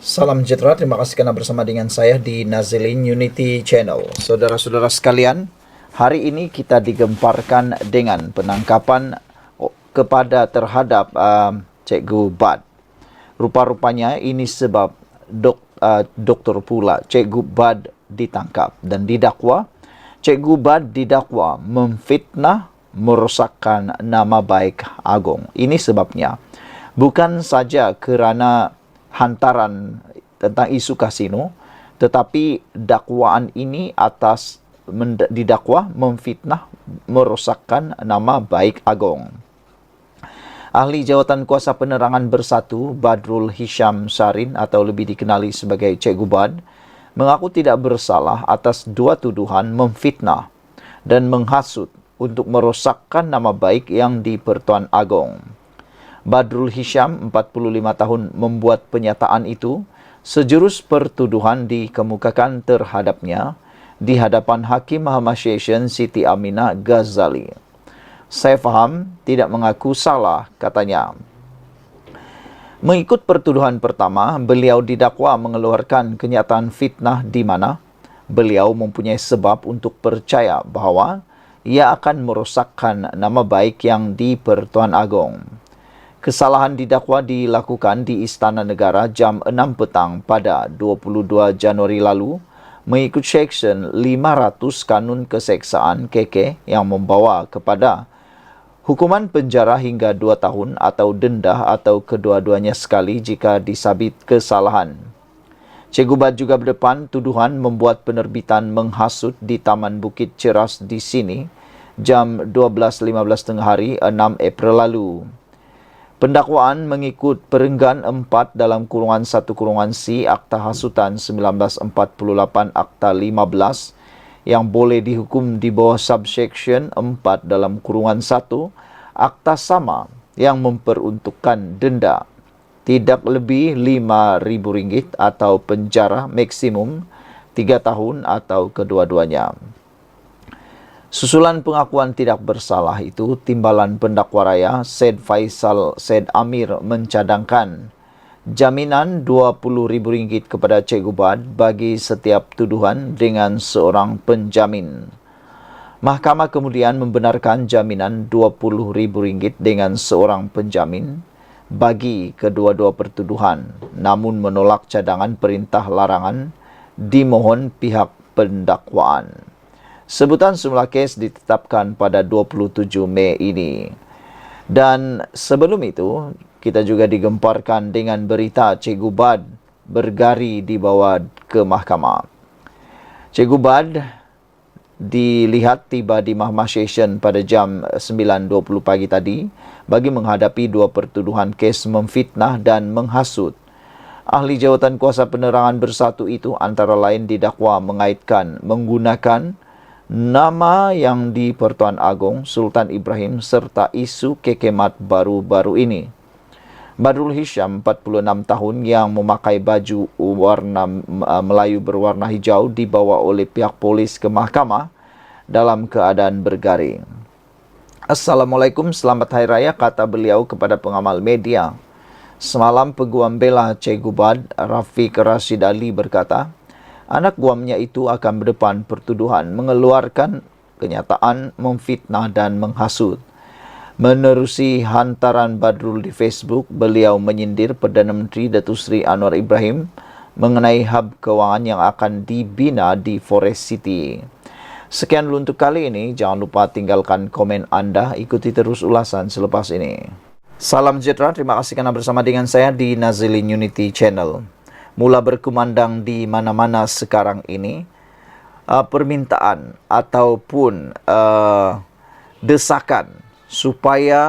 Salam sejahtera, terima kasih karena bersama dengan saya di Nazilin Unity Channel. Saudara-saudara sekalian, hari ini kita digemparkan dengan penangkapan terhadap Cikgu Bad. Rupa-rupanya ini sebab doktor pula Cikgu Bad ditangkap dan didakwa. Cikgu Bad didakwa memfitnah, merosakkan nama baik Agong. Ini sebabnya bukan saja kerana hantaran tentang isu kasino, tetapi dakwaan ini didakwa memfitnah, merosakkan nama baik Agong. Ahli Jawatan Kuasa Penerangan Bersatu Badrul Hisham Sarin atau lebih dikenali sebagai Cikgu Bad mengaku tidak bersalah atas dua tuduhan memfitnah dan menghasut untuk merosakkan nama baik yang di Pertuan Agong. Badrul Hisham, 45 tahun, membuat pernyataan itu sejurus pertuduhan dikemukakan terhadapnya di hadapan Hakim Mahkamah Session Siti Aminah Ghazali. Saya faham tidak mengaku salah, katanya. Mengikut pertuduhan pertama, beliau didakwa mengeluarkan kenyataan fitnah di mana beliau mempunyai sebab untuk percaya bahawa ia akan merosakkan nama baik yang di Pertuan Agong. Kesalahan didakwa dilakukan di Istana Negara jam 6 petang pada 22 Januari lalu mengikut Seksyen 500 Kanun Keseksaan KK yang membawa kepada hukuman penjara hingga 2 tahun atau denda atau kedua-duanya sekali jika disabit kesalahan. Cikgu Bad juga berdepan tuduhan membuat penerbitan menghasut di Taman Bukit Ceras di sini jam 12.15 tengah hari 6 April lalu. Pendakwaan mengikut perenggan 4 dalam kurungan 1 kurungan C Akta Hasutan 1948 Akta 15 yang boleh dihukum di bawah subsection 4 dalam kurungan 1 Akta sama yang memperuntukkan denda tidak lebih RM5.000 atau penjara maksimum 3 tahun atau kedua-duanya. Susulan pengakuan tidak bersalah itu, Timbalan Pendakwa Raya Said Faisal Said Amir mencadangkan jaminan RM20.000 kepada Cikgu Bad bagi setiap tuduhan dengan seorang penjamin. Mahkamah kemudian membenarkan jaminan RM20.000 dengan seorang penjamin bagi kedua-dua pertuduhan, namun menolak cadangan perintah larangan dimohon pihak pendakwaan. Sebutan semula kes ditetapkan pada 27 Mei ini. Dan sebelum itu, kita juga digemparkan dengan berita Cikgu Bad bergari dibawa ke mahkamah. Cikgu Bad dilihat tiba di Mahkamah Session pada jam 9.20 pagi tadi bagi menghadapi dua pertuduhan kes memfitnah dan menghasut. Ahli Jawatan Kuasa Penerangan Bersatu itu antara lain didakwa mengaitkan menggunakan nama yang di Pertuan Agong Sultan Ibrahim serta isu kekemat baru-baru ini. Badrul Hisham, 46 tahun, yang memakai baju warna Melayu berwarna hijau dibawa oleh pihak polis ke mahkamah dalam keadaan bergaring. Assalamualaikum, selamat Hari Raya, kata beliau kepada pengamal media. Semalam peguam bela Cikgu Bad, Rafiq Rashid Ali, berkata, anak guamnya itu akan berdepan pertuduhan mengeluarkan kenyataan memfitnah dan menghasut. Menerusi hantaran Badrul di Facebook, beliau menyindir Perdana Menteri Datuk Seri Anwar Ibrahim mengenai hub kewangan yang akan dibina di Forest City. Sekian dulu untuk kali ini. Jangan lupa tinggalkan komen anda. Ikuti terus ulasan selepas ini. Salam sejahtera. Terima kasih kerana bersama dengan saya di Nazilin Unity Channel. Mula berkumandang di mana-mana sekarang ini permintaan ataupun desakan supaya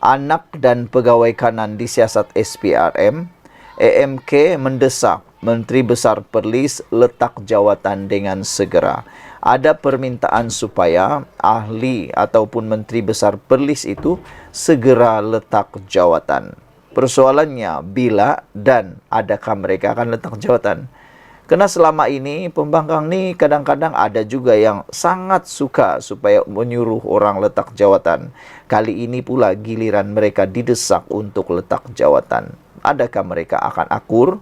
anak dan pegawai kanan disiasat SPRM, AMK mendesak Menteri Besar Perlis letak jawatan dengan segera. Ada permintaan supaya ahli ataupun Menteri Besar Perlis itu segera letak jawatan. Persoalannya bila dan adakah mereka akan letak jawatan. Kerana selama ini pembangkang ni kadang-kadang ada juga yang sangat suka supaya menyuruh orang letak jawatan. Kali ini pula giliran mereka didesak untuk letak jawatan. adakah mereka akan akur?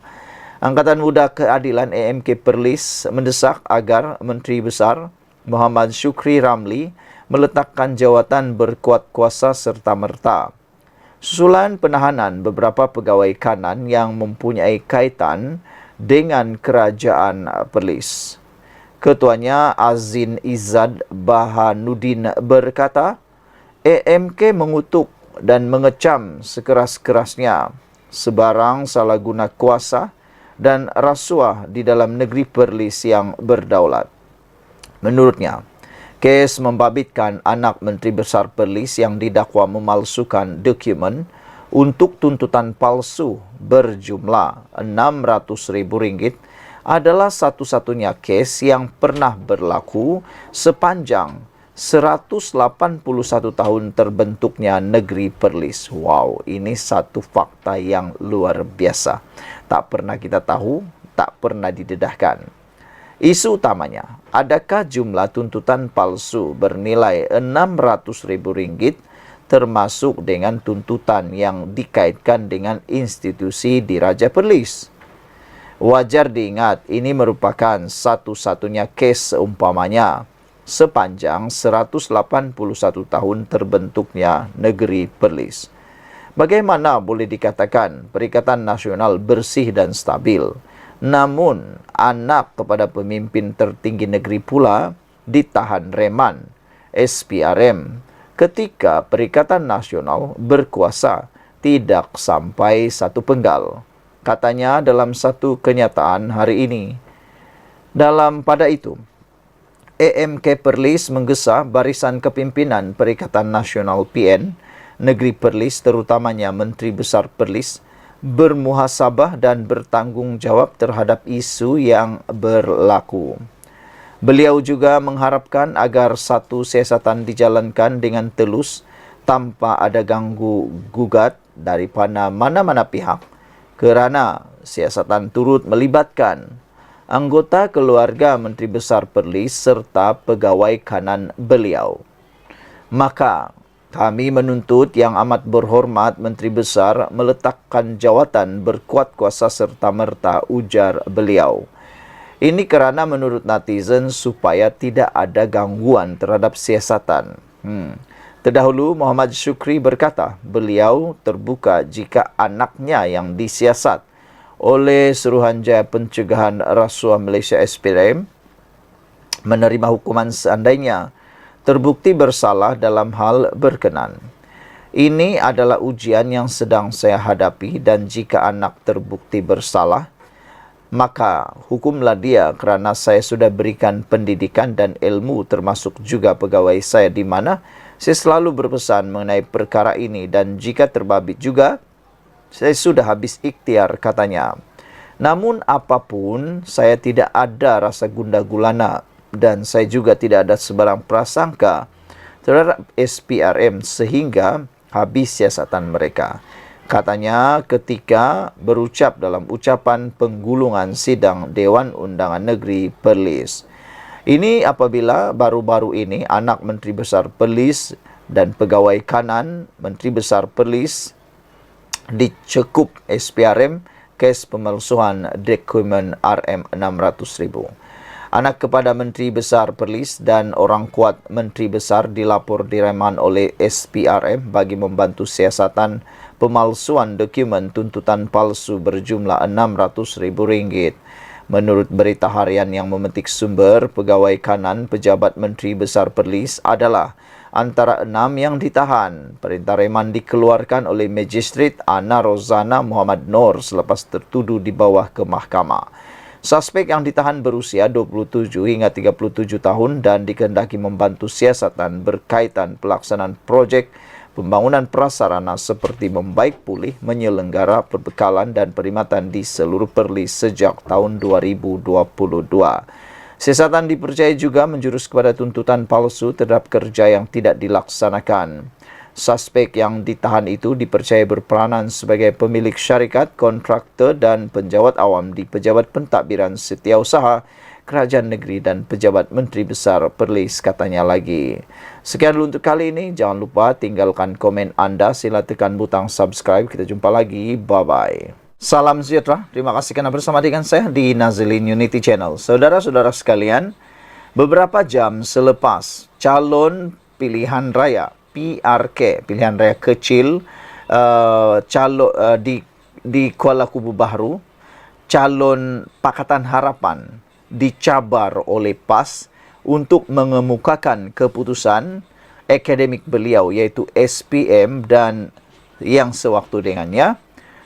Angkatan Muda Keadilan AMK Perlis mendesak agar Menteri Besar Muhammad Syukri Ramli meletakkan jawatan berkuat kuasa serta-merta. Susulan penahanan beberapa pegawai kanan yang mempunyai kaitan dengan kerajaan Perlis. Ketuanya Azin Izzad Bahanuddin berkata, AMK mengutuk dan mengecam sekeras-kerasnya sebarang salah guna kuasa dan rasuah di dalam negeri Perlis yang berdaulat. Menurutnya, kes membabitkan anak Menteri Besar Perlis yang didakwa memalsukan dokumen untuk tuntutan palsu berjumlah RM600,000 adalah satu-satunya kes yang pernah berlaku sepanjang 181 tahun terbentuknya negeri Perlis. Wow, ini satu fakta yang luar biasa. Tak pernah kita tahu, tak pernah didedahkan. Isu utamanya, adakah jumlah tuntutan palsu bernilai RM600,000 termasuk dengan tuntutan yang dikaitkan dengan institusi Diraja Perlis? Wajar diingat, ini merupakan satu-satunya kes seumpamanya sepanjang 181 tahun terbentuknya negeri Perlis. Bagaimana boleh dikatakan Perikatan Nasional bersih dan stabil, namun anak kepada pemimpin tertinggi negeri pula ditahan reman SPRM ketika Perikatan Nasional berkuasa tidak sampai satu penggal, katanya dalam satu kenyataan hari ini. Pada itu, AMK Perlis menggesa barisan kepimpinan Perikatan Nasional PN Negeri Perlis, terutamanya Menteri Besar Perlis, bermuhasabah dan bertanggung jawab terhadap isu yang berlaku. Beliau juga mengharapkan agar satu siasatan dijalankan dengan telus tanpa ada ganggu gugat daripada mana-mana pihak, kerana siasatan turut melibatkan anggota keluarga Menteri Besar Perlis serta pegawai kanan beliau. Maka kami menuntut Yang Amat Berhormat Menteri Besar meletakkan jawatan berkuat kuasa serta-merta, ujar beliau. Ini kerana menurut netizen supaya tidak ada gangguan terhadap siasatan. Terdahulu Muhammad Syukri berkata beliau terbuka jika anaknya yang disiasat oleh Suruhanjaya Pencegahan Rasuah Malaysia SPRM menerima hukuman seandainya terbukti bersalah dalam hal berkenan. Ini adalah ujian yang sedang saya hadapi, dan jika anak terbukti bersalah, maka hukumlah dia kerana saya sudah berikan pendidikan dan ilmu termasuk juga pegawai saya di mana saya selalu berpesan mengenai perkara ini, dan jika terbabit juga, saya sudah habis ikhtiar, katanya. Namun apapun, saya tidak ada rasa gundah gulana dan saya juga tidak ada sebarang prasangka terhadap SPRM sehingga habis siasatan mereka, katanya ketika berucap dalam ucapan penggulungan sidang Dewan Undangan Negeri Perlis. Ini apabila baru-baru ini anak Menteri Besar Perlis dan pegawai kanan Menteri Besar Perlis dicekup SPRM kes pemalsuan dokumen RM600,000. Anak kepada Menteri Besar Perlis dan orang kuat Menteri Besar dilapor direman oleh SPRM bagi membantu siasatan pemalsuan dokumen tuntutan palsu berjumlah RM600,000. Menurut berita harian yang memetik sumber, pegawai kanan pejabat Menteri Besar Perlis adalah antara 6 yang ditahan. Perintah reman dikeluarkan oleh Magistrat Ana Rozana Muhammad Noor selepas tertuduh dibawa ke mahkamah. Suspek yang ditahan berusia 27 hingga 37 tahun dan dikehendaki membantu siasatan berkaitan pelaksanaan projek pembangunan prasarana seperti membaik pulih, menyelenggara perbekalan dan perkhidmatan di seluruh Perlis sejak tahun 2022. Siasatan dipercayai juga menjurus kepada tuntutan palsu terhadap kerja yang tidak dilaksanakan. Suspek yang ditahan itu dipercayai berperanan sebagai pemilik syarikat, kontraktor dan penjawat awam di Pejabat Pentadbiran Setiausaha kerajaan negeri dan pejabat menteri besar Perlis, katanya lagi. Sekian dulu untuk kali ini. Jangan lupa tinggalkan komen anda. Sila tekan butang subscribe. Kita jumpa lagi. Bye-bye. Salam sejahtera. Terima kasih kerana bersama dengan saya di Nazilin Unity Channel. Saudara-saudara sekalian, beberapa jam selepas calon pilihan raya PRK, pilihan raya kecil di Kuala Kubu Baharu, calon Pakatan Harapan dicabar oleh PAS untuk mengemukakan keputusan akademik beliau iaitu SPM dan yang sewaktu dengannya.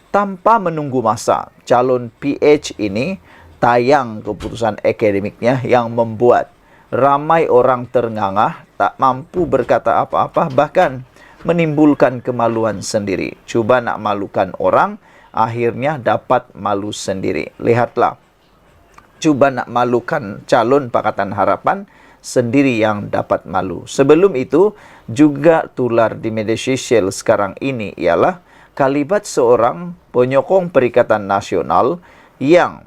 Tanpa menunggu masa, calon PH ini tayang keputusan akademiknya yang membuat ramai orang terngangah, tak mampu berkata apa-apa, bahkan menimbulkan kemaluan sendiri. Cuba nak malukan orang, akhirnya dapat malu sendiri. Lihatlah, cuba nak malukan calon Pakatan Harapan, sendiri yang dapat malu. Sebelum itu, juga tular di media sosial sekarang ini ialah kalimat seorang penyokong Perikatan Nasional yang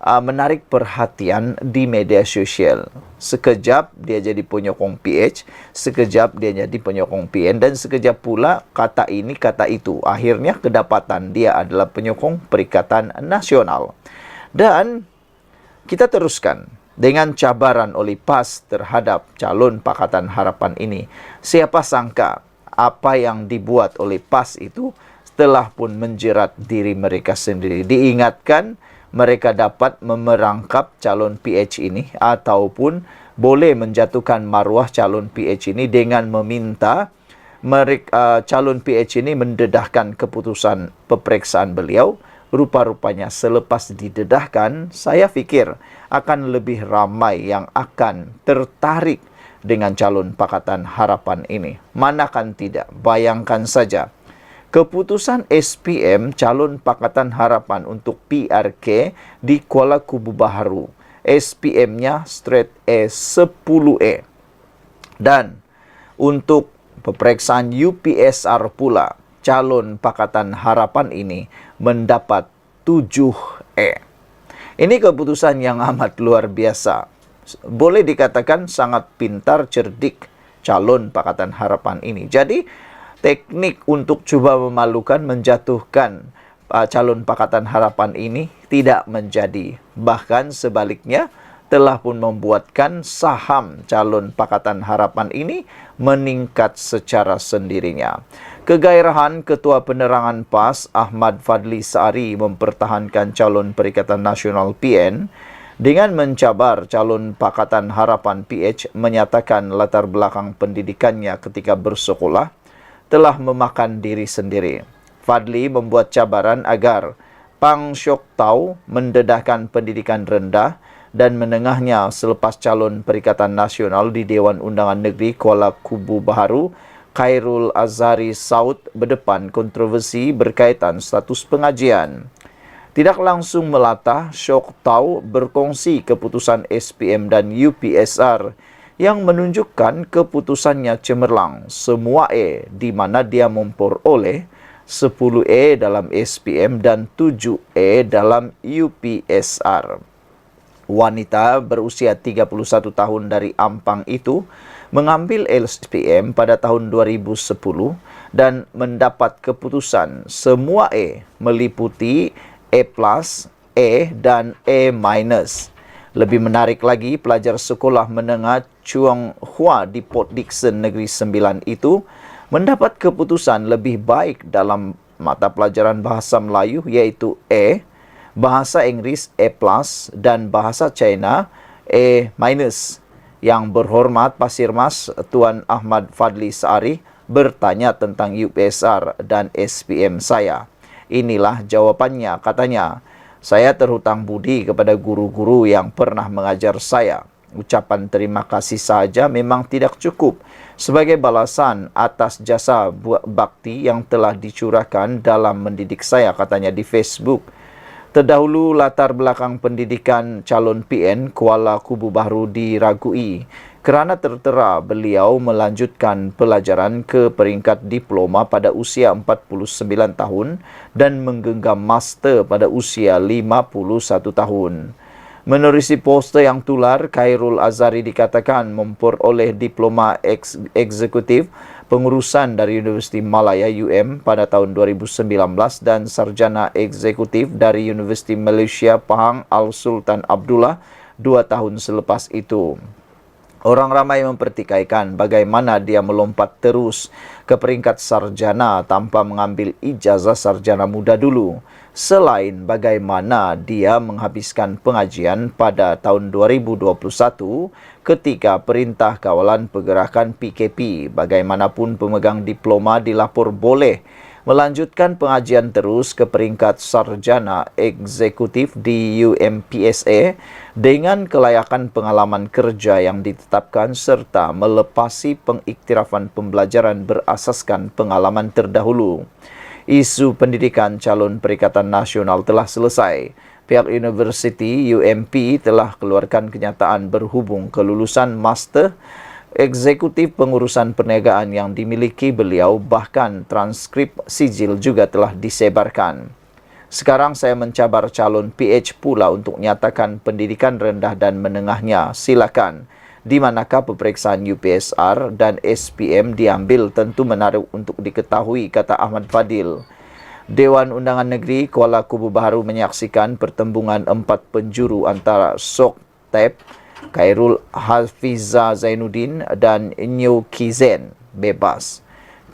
menarik perhatian di media sosial. Sekejap dia jadi penyokong PH, sekejap dia jadi penyokong PN, dan sekejap pula kata ini, kata itu. Akhirnya kedapatan dia adalah penyokong Perikatan Nasional. Dan kita teruskan dengan cabaran oleh PAS terhadap calon Pakatan Harapan ini. Siapa sangka apa yang dibuat oleh PAS itu telah pun menjerat diri mereka sendiri. Diingatkan mereka dapat memerangkap calon PH ini ataupun boleh menjatuhkan maruah calon PH ini dengan meminta calon PH ini mendedahkan keputusan peperiksaan beliau. Rupa-rupanya selepas didedahkan, saya fikir akan lebih ramai yang akan tertarik dengan calon Pakatan Harapan ini. Manakan tidak, bayangkan saja. Keputusan SPM calon Pakatan Harapan untuk PRK di Kuala Kubu Baharu. SPM-nya straight A 10A. Dan untuk peperiksaan UPSR pula, calon Pakatan Harapan ini mendapat 7E. Ini keputusan yang amat luar biasa. Boleh dikatakan sangat pintar, cerdik calon Pakatan Harapan ini. Jadi, teknik untuk cuba memalukan, menjatuhkan calon Pakatan Harapan ini tidak menjadi. Bahkan sebaliknya, telah pun membuatkan saham calon Pakatan Harapan ini meningkat secara sendirinya. Kegairahan Ketua Penerangan PAS Ahmad Fadli Saari mempertahankan calon Perikatan Nasional PN dengan mencabar calon Pakatan Harapan PH, menyatakan latar belakang pendidikannya ketika bersekolah telah memakan diri sendiri. Fadli membuat cabaran agar Pang Syok Tau mendedahkan pendidikan rendah dan menengahnya selepas calon Perikatan Nasional di Dewan Undangan Negeri Kuala Kubu Baharu, Khairul Azhari Saud berdepan kontroversi berkaitan status pengajian. Tidak langsung melatah, Syok Tau berkongsi keputusan SPM dan UPSR yang menunjukkan keputusannya cemerlang, semua E, di mana dia memperoleh 10E dalam SPM dan 7E dalam UPSR. Wanita berusia 31 tahun dari Ampang itu mengambil SPM pada tahun 2010 dan mendapat keputusan semua E meliputi E+, E dan E-. Lebih menarik lagi, pelajar sekolah menengah Chuang Hua di Port Dickson Negeri Sembilan itu mendapat keputusan lebih baik dalam mata pelajaran bahasa Melayu iaitu E, bahasa Inggeris E+, dan bahasa China E-. Yang berhormat Pasir Mas Tuan Ahmad Fadli Saari bertanya tentang UPSR dan SPM saya. Inilah jawapannya, katanya. Saya terhutang budi kepada guru-guru yang pernah mengajar saya. Ucapan terima kasih saja memang tidak cukup sebagai balasan atas jasa bakti yang telah dicurahkan dalam mendidik saya, katanya di Facebook. Terdahulu latar belakang pendidikan calon PN Kuala Kubu Baharu diragui kerana tertera beliau melanjutkan pelajaran ke peringkat diploma pada usia 49 tahun dan menggenggam master pada usia 51 tahun. Menerusi poster yang tular, Khairul Azhari dikatakan memperoleh diploma eksekutif pengurusan dari Universiti Malaya UM pada tahun 2019 dan sarjana eksekutif dari Universiti Malaysia Pahang Al Sultan Abdullah 2 tahun selepas itu. Orang ramai mempertikaikan bagaimana dia melompat terus ke peringkat sarjana tanpa mengambil ijazah sarjana muda dulu. Selain bagaimana dia menghabiskan pengajian pada tahun 2021 ketika Perintah Kawalan Pergerakan PKP, bagaimanapun pemegang diploma dilapor boleh melanjutkan pengajian terus ke peringkat sarjana eksekutif di UMPSA dengan kelayakan pengalaman kerja yang ditetapkan serta melepasi pengiktirafan pembelajaran berasaskan pengalaman terdahulu. Isu pendidikan calon Perikatan Nasional telah selesai. Pihak Universiti UMP telah keluarkan kenyataan berhubung kelulusan master eksekutif pengurusan perniagaan yang dimiliki beliau, bahkan transkrip sijil juga telah disebarkan. Sekarang saya mencabar calon PH pula untuk nyatakan pendidikan rendah dan menengahnya. Silakan. Di manakah peperiksaan UPSR dan SPM diambil tentu menarik untuk diketahui, kata Ahmad Fadil. Dewan Undangan Negeri Kuala Kubu Baharu menyaksikan pertembungan 4 penjuru antara Sok Tep, Khairul Hafiza Zainuddin dan Nyo Kizen bebas.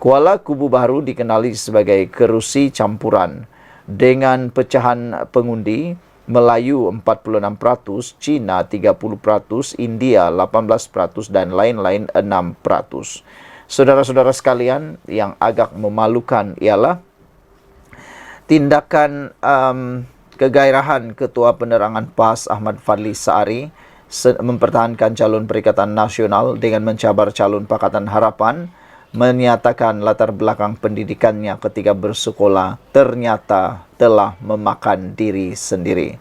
Kuala Kubu Baharu dikenali sebagai kerusi campuran dengan pecahan pengundi Melayu 46%, Cina 30%, India 18% dan lain-lain 6%. Saudara-saudara sekalian, yang agak memalukan ialah tindakan kegairahan Ketua Penerangan PAS Ahmad Fadli Saari mempertahankan calon Perikatan Nasional dengan mencabar calon Pakatan Harapan, menyatakan latar belakang pendidikannya ketika bersekolah ternyata telah memakan diri sendiri.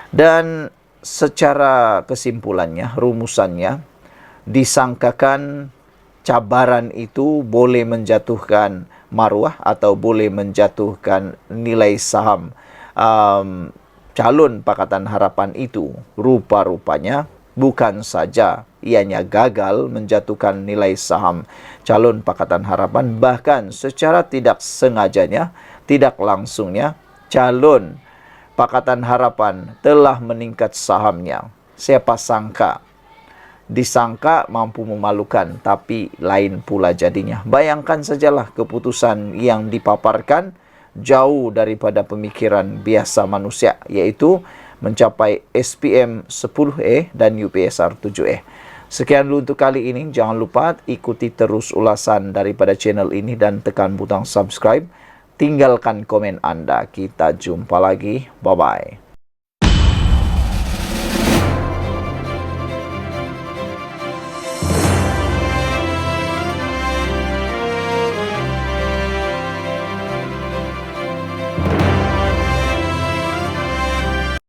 Dan secara kesimpulannya, rumusannya, disangkakan cabaran itu boleh menjatuhkan maruah atau boleh menjatuhkan nilai saham calon Pakatan Harapan itu. Rupa-rupanya bukan saja ianya gagal menjatuhkan nilai saham calon Pakatan Harapan, bahkan secara tidak sengajanya, tidak langsungnya, calon Pakatan Harapan telah meningkat sahamnya. Siapa sangka? Disangka mampu memalukan, tapi lain pula jadinya. Bayangkan sajalah keputusan yang dipaparkan jauh daripada pemikiran biasa manusia, yaitu mencapai SPM 10E dan UPSR 7E. Sekian dulu untuk kali ini. Jangan lupa ikuti terus ulasan daripada channel ini dan tekan butang subscribe. Tinggalkan komen Anda. Kita jumpa lagi. Bye-bye.